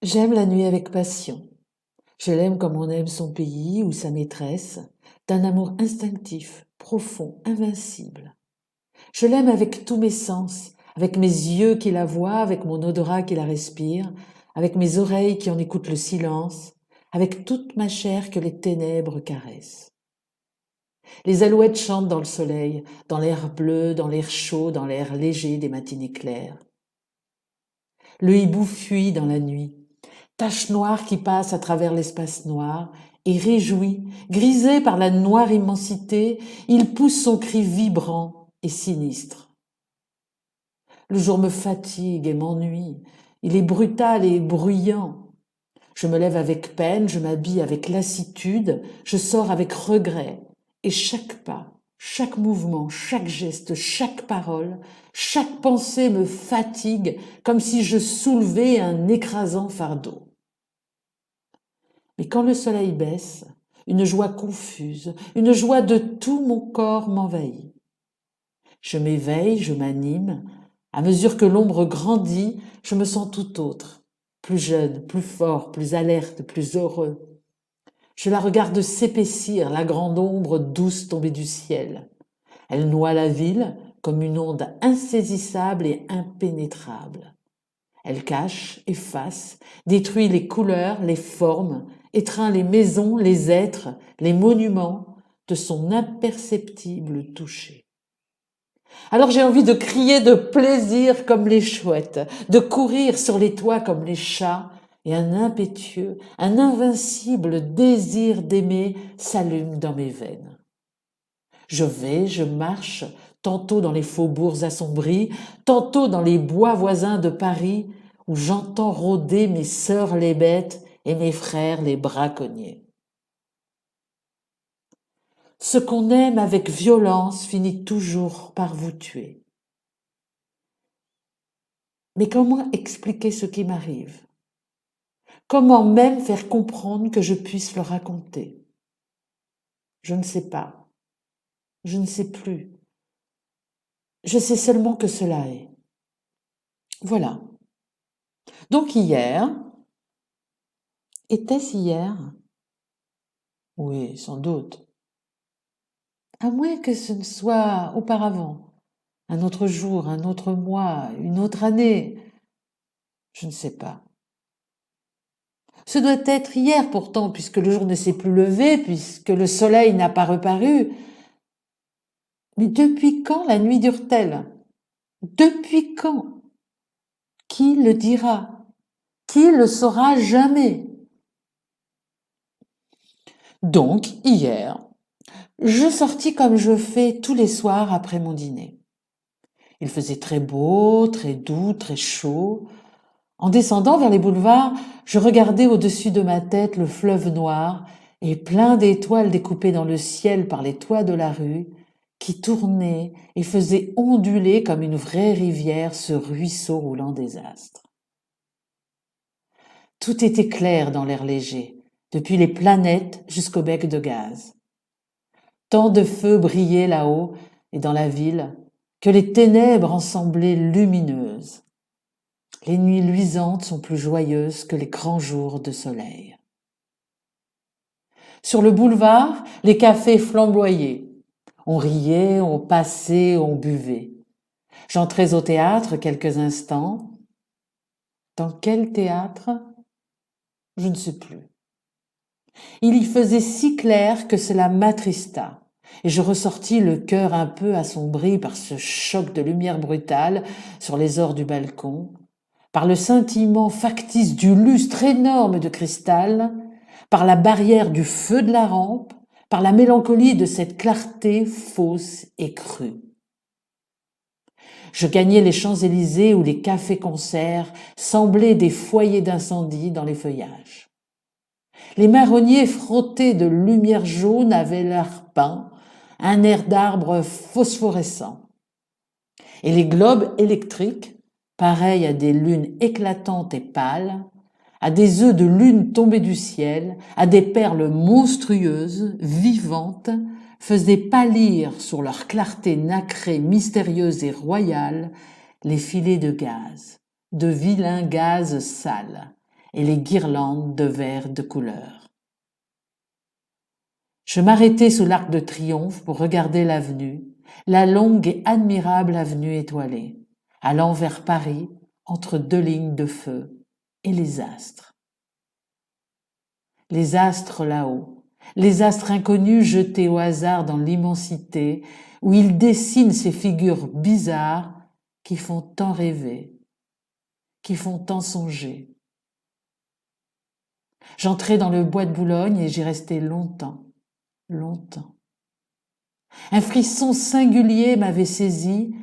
J'aime la nuit avec passion. Je l'aime comme on aime son pays ou sa maîtresse, d'un amour instinctif, profond, invincible. Je l'aime avec tous mes sens, avec mes yeux qui la voient, avec mon odorat qui la respire, avec mes oreilles qui en écoutent le silence, avec toute ma chair que les ténèbres caressent. Les alouettes chantent dans le soleil, dans l'air bleu, dans l'air chaud, dans l'air léger des matinées claires. Le hibou fuit dans la nuit, tache noire qui passe à travers l'espace noir, et réjoui, grisé par la noire immensité, il pousse son cri vibrant et sinistre. Le jour me fatigue et m'ennuie, il est brutal et bruyant. Je me lève avec peine, je m'habille avec lassitude, je sors avec regret, et chaque pas, chaque mouvement, chaque geste, chaque parole, chaque pensée me fatigue comme si je soulevais un écrasant fardeau. Mais quand le soleil baisse, une joie confuse, une joie de tout mon corps m'envahit. Je m'éveille, je m'anime. À mesure que l'ombre grandit, je me sens tout autre, plus jeune, plus fort, plus alerte, plus heureux. Je la regarde s'épaissir, la grande ombre douce tombée du ciel. Elle noie la ville comme une onde insaisissable et impénétrable. Elle cache, efface, détruit les couleurs, les formes, étreint les maisons, les êtres, les monuments de son imperceptible toucher. Alors j'ai envie de crier de plaisir comme les chouettes, de courir sur les toits comme les chats, et un impétueux, un invincible désir d'aimer s'allume dans mes veines. Je marche, tantôt dans les faubourgs assombris, tantôt dans les bois voisins de Paris, où j'entends rôder mes sœurs les bêtes et mes frères les braconniers. Ce qu'on aime avec violence finit toujours par vous tuer. Mais comment expliquer ce qui m'arrive? Comment même faire comprendre que je puisse le raconter? Je ne sais pas. Je ne sais plus. Je sais seulement que cela est. Voilà. Donc hier, était-ce hier? Oui, sans doute. À moins que ce ne soit auparavant, un autre jour, un autre mois, une autre année. Je ne sais pas. Ce doit être hier pourtant, puisque le jour ne s'est plus levé, puisque le soleil n'a pas reparu. Mais depuis quand la nuit dure-t-elle? Depuis quand? Qui le dira? Qui le saura jamais? Donc, hier, je sortis comme je fais tous les soirs après mon dîner. Il faisait très beau, très doux, très chaud. En descendant vers les boulevards, je regardais au-dessus de ma tête le fleuve noir et plein d'étoiles découpées dans le ciel par les toits de la rue, qui tournait et faisait onduler comme une vraie rivière ce ruisseau roulant des astres. Tout était clair dans l'air léger, depuis les planètes jusqu'au bec de gaz. Tant de feux brillaient là-haut et dans la ville que les ténèbres en semblaient lumineuses. Les nuits luisantes sont plus joyeuses que les grands jours de soleil. Sur le boulevard, les cafés flamboyaient. On riait, on passait, on buvait. J'entrais au théâtre quelques instants. Dans quel théâtre? Je ne sais plus. Il y faisait si clair que cela m'attrista, et je ressortis le cœur un peu assombri par ce choc de lumière brutale sur les ors du balcon, par le scintillement factice du lustre énorme de cristal, par la barrière du feu de la rampe, par la mélancolie de cette clarté fausse et crue. Je gagnais les Champs-Élysées où les cafés-concerts semblaient des foyers d'incendie dans les feuillages. Les marronniers frottés de lumière jaune avaient l'air peint, un air d'arbre phosphorescent. Et les globes électriques, pareils à des lunes éclatantes et pâles, à des œufs de lune tombés du ciel, à des perles monstrueuses, vivantes, faisaient pâlir sur leur clarté nacrée, mystérieuse et royale, les filets de gaz, de vilains gaz sales, et les guirlandes de verres de couleur. Je m'arrêtai sous l'Arc de Triomphe pour regarder l'avenue, la longue et admirable avenue étoilée, allant vers Paris entre deux lignes de feu, et les astres. Les astres là-haut, les astres inconnus jetés au hasard dans l'immensité, où ils dessinent ces figures bizarres qui font tant rêver, qui font tant songer. J'entrai dans le bois de Boulogne et j'y restai longtemps. Un frisson singulier m'avait saisi,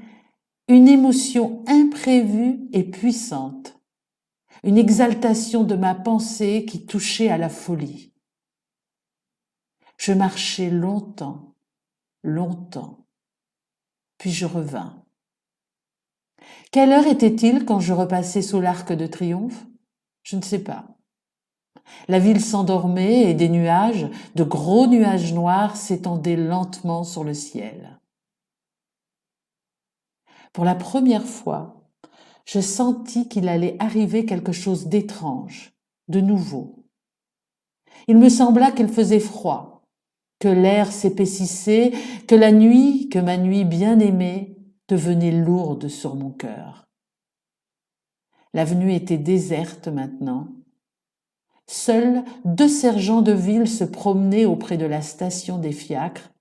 une émotion imprévue et puissante, une exaltation de ma pensée qui touchait à la folie. Je marchai longtemps, puis je revins. Quelle heure était-il quand je repassai sous l'Arc de Triomphe? Je ne sais pas. La ville s'endormait et des nuages, de gros nuages noirs, s'étendaient lentement sur le ciel. Pour la première fois, je sentis qu'il allait arriver quelque chose d'étrange, de nouveau. Il me sembla qu'il faisait froid, que l'air s'épaississait, que ma nuit bien-aimée, devenait lourde sur mon cœur. L'avenue était déserte maintenant. Seuls 2 sergents de ville se promenaient auprès de la station des fiacres,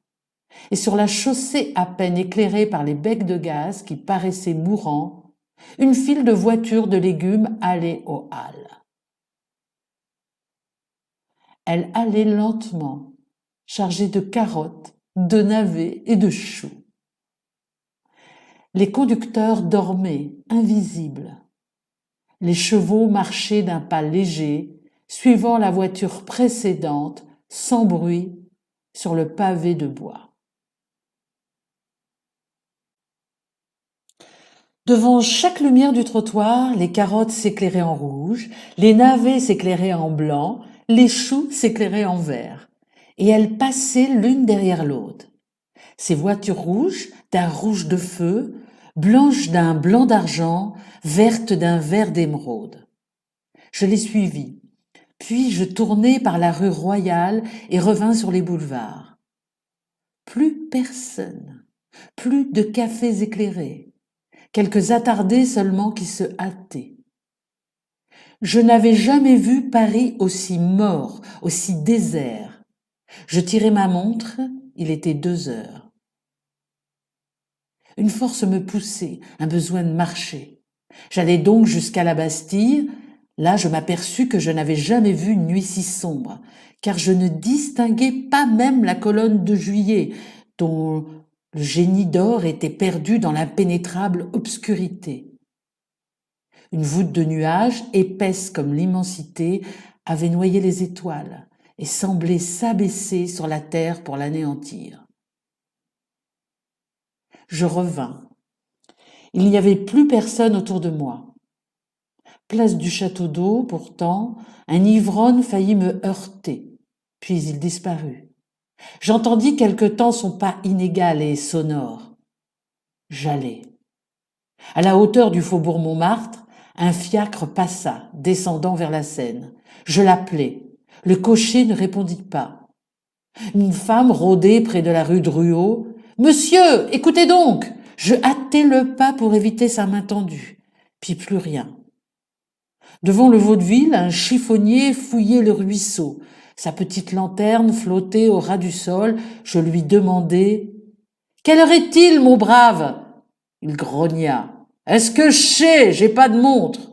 et sur la chaussée à peine éclairée par les becs de gaz qui paraissaient mourants, une file de voitures de légumes allait aux halles. Elle allait lentement, chargée de carottes, de navets et de choux. Les conducteurs dormaient, invisibles. Les chevaux marchaient d'un pas léger, suivant la voiture précédente, sans bruit, sur le pavé de bois. Devant chaque lumière du trottoir, les carottes s'éclairaient en rouge, les navets s'éclairaient en blanc, les choux s'éclairaient en vert, et elles passaient l'une derrière l'autre. Ces voitures rouges, d'un rouge de feu, blanches d'un blanc d'argent, vertes d'un vert d'émeraude. Je les suivis, puis je tournai par la rue Royale et revins sur les boulevards. Plus personne, plus de cafés éclairés, quelques attardés seulement qui se hâtaient. Je n'avais jamais vu Paris aussi mort, aussi désert. Je tirai ma montre, il était 2 heures. Une force me poussait, un besoin de marcher. J'allais donc jusqu'à la Bastille. Là, je m'aperçus que je n'avais jamais vu une nuit si sombre, car je ne distinguais pas même la colonne de Juillet, dont le génie d'or était perdu dans l'impénétrable obscurité. Une voûte de nuages, épaisse comme l'immensité, avait noyé les étoiles et semblait s'abaisser sur la terre pour l'anéantir. Je revins. Il n'y avait plus personne autour de moi. Place du Château d'Eau, pourtant, un ivrogne faillit me heurter, puis il disparut. J'entendis quelque temps son pas inégal et sonore. J'allais. À la hauteur du faubourg Montmartre, un fiacre passa, descendant vers la Seine. Je l'appelai. Le cocher ne répondit pas. Une femme rôdait près de la rue Drouot. « Monsieur, écoutez donc !» Je hâtai le pas pour éviter sa main tendue. Puis plus rien. Devant le vaudeville, un chiffonnier fouillait le ruisseau. Sa petite lanterne flottait au ras du sol. Je lui demandai « Quelle heure est-il, mon brave ?» Il grogna. « Est-ce que je sais, j'ai pas de montre ?»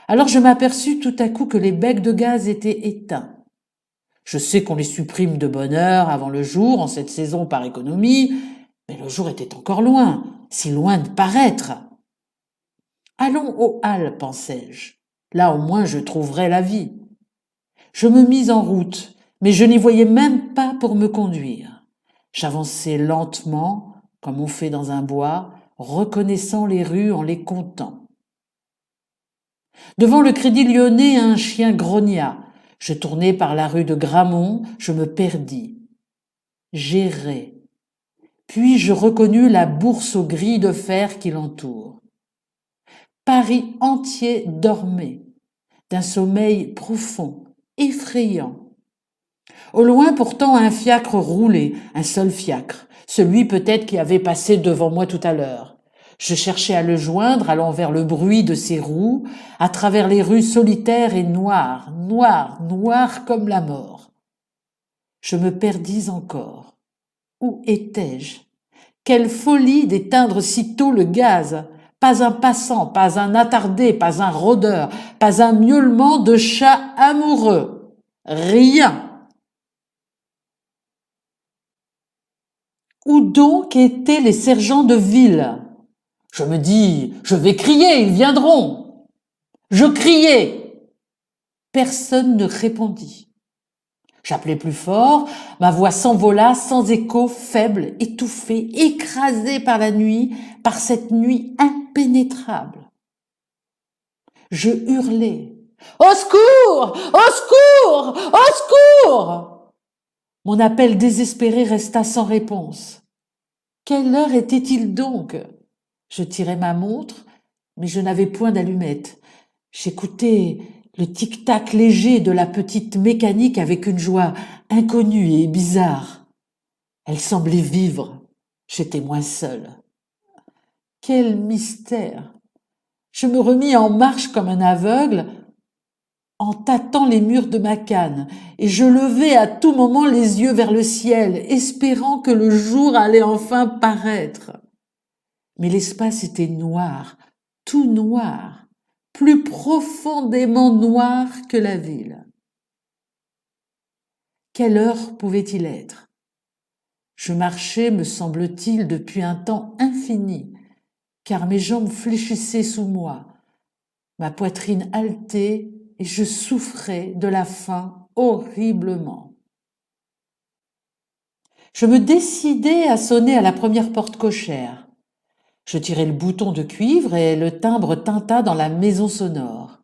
Alors je m'aperçus tout à coup que les becs de gaz étaient éteints. Je sais qu'on les supprime de bonne heure avant le jour, en cette saison par économie, mais le jour était encore loin, si loin de paraître. Allons aux halles, pensai-je. Là au moins je trouverai la vie. Je me mis en route, mais je n'y voyais même pas pour me conduire. J'avançai lentement, comme on fait dans un bois, reconnaissant les rues en les comptant. Devant le Crédit Lyonnais, un chien grogna. Je tournai par la rue de Gramont, je me perdis. J'errai. Puis je reconnus la bourse aux grilles de fer qui l'entoure. Paris entier dormait. d'un sommeil profond, effrayant. Au loin pourtant un fiacre roulait, un seul fiacre, celui peut-être qui avait passé devant moi tout à l'heure. Je cherchais à le joindre, allant vers le bruit de ses roues, à travers les rues solitaires et noires, noires, noires comme la mort. Je me perdis encore. Où étais-je? Quelle folie d'éteindre sitôt le gaz! Pas un passant, pas un attardé, pas un rôdeur, pas un miaulement de chat amoureux. Rien! Où donc étaient les sergents de ville? Je me dis, je vais crier, ils viendront. Je criai. Personne ne répondit. J'appelai plus fort, ma voix s'envola sans écho, faible, étouffée, écrasée par la nuit, par cette nuit impénétrable. Je hurlai. Au secours! Au secours! Au secours! Mon appel désespéré resta sans réponse. Quelle heure était-il donc? Je tirai ma montre, mais je n'avais point d'allumette. J'écoutais le tic-tac léger de la petite mécanique avec une joie inconnue et bizarre. Elle semblait vivre. J'étais moins seule. Quel mystère! Je me remis en marche comme un aveugle, en tâtant les murs de ma canne, et je levai à tout moment les yeux vers le ciel, espérant que le jour allait enfin paraître. Mais l'espace était noir, tout noir, plus profondément noir que la ville. Quelle heure pouvait-il être? Je marchais, me semble-t-il, depuis un temps infini, car mes jambes fléchissaient sous moi, ma poitrine haletait et je souffrais de la faim horriblement. Je me décidai à sonner à la première porte cochère. Je tirai le bouton de cuivre et le timbre tinta dans la maison sonore.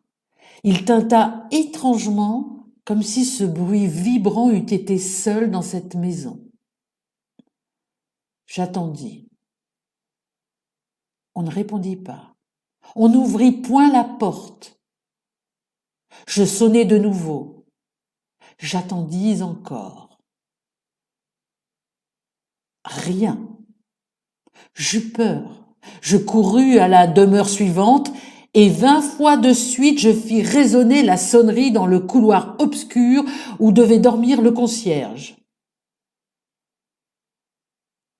Il tinta étrangement, comme si ce bruit vibrant eût été seul dans cette maison. J'attendis. On ne répondit pas. On n'ouvrit point la porte. Je sonnai de nouveau. J'attendis encore. Rien. J'eus peur. Je courus à la demeure suivante et 20 fois de suite je fis résonner la sonnerie dans le couloir obscur où devait dormir le concierge.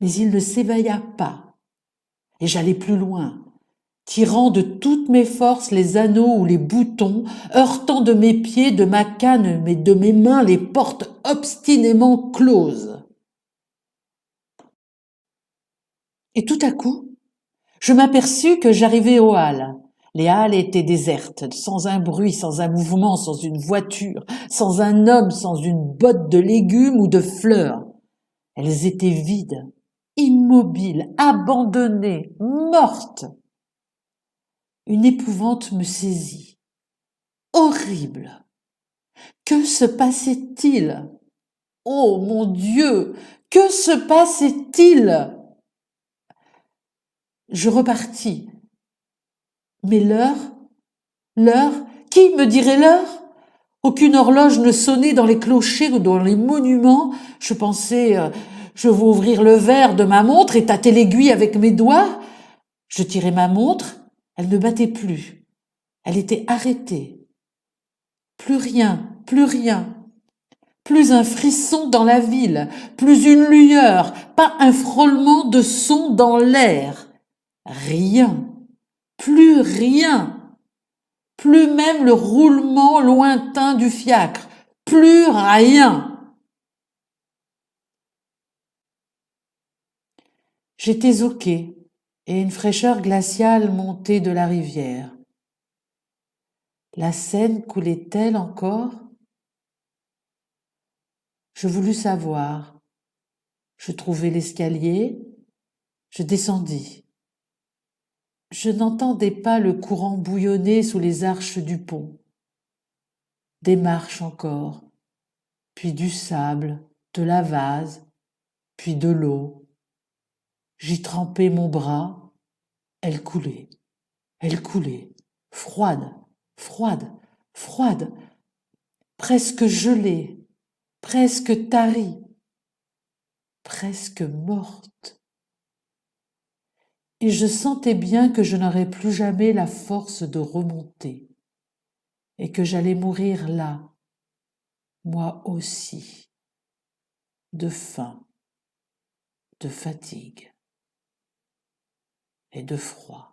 Mais il ne s'éveilla pas et j'allai plus loin, tirant de toutes mes forces les anneaux ou les boutons, heurtant de mes pieds, de ma canne, mais de mes mains les portes obstinément closes. Et tout à coup, je m'aperçus que j'arrivais aux halles. Les halles étaient désertes, sans un bruit, sans un mouvement, sans une voiture, sans un homme, sans une botte de légumes ou de fleurs. Elles étaient vides, immobiles, abandonnées, mortes. Une épouvante me saisit. Horrible. Que se passait-il? Oh mon Dieu! Que se passait-il? Je repartis. Mais l'heure, qui me dirait l'heure? Aucune horloge ne sonnait dans les clochers ou dans les monuments. Je pensais, je vais ouvrir le verre de ma montre et tâter l'aiguille avec mes doigts. Je tirai ma montre, elle ne battait plus. Elle était arrêtée. Plus rien, plus rien. Plus un frisson dans la ville, plus une lueur, pas un frôlement de son dans l'air. Rien, plus rien. Plus même le roulement lointain du fiacre, plus rien. J'étais au quai et une fraîcheur glaciale montait de la rivière. La Seine coulait-elle encore? Je voulus savoir. Je trouvai l'escalier, je descendis. Je n'entendais pas le courant bouillonner sous les arches du pont. Des marches encore, puis du sable, de la vase, puis de l'eau. J'y trempai mon bras, elle coulait, froide, froide, froide, presque gelée, presque tarie, presque morte. Et je sentais bien que je n'aurais plus jamais la force de remonter, et que j'allais mourir là, moi aussi, de faim, de fatigue et de froid.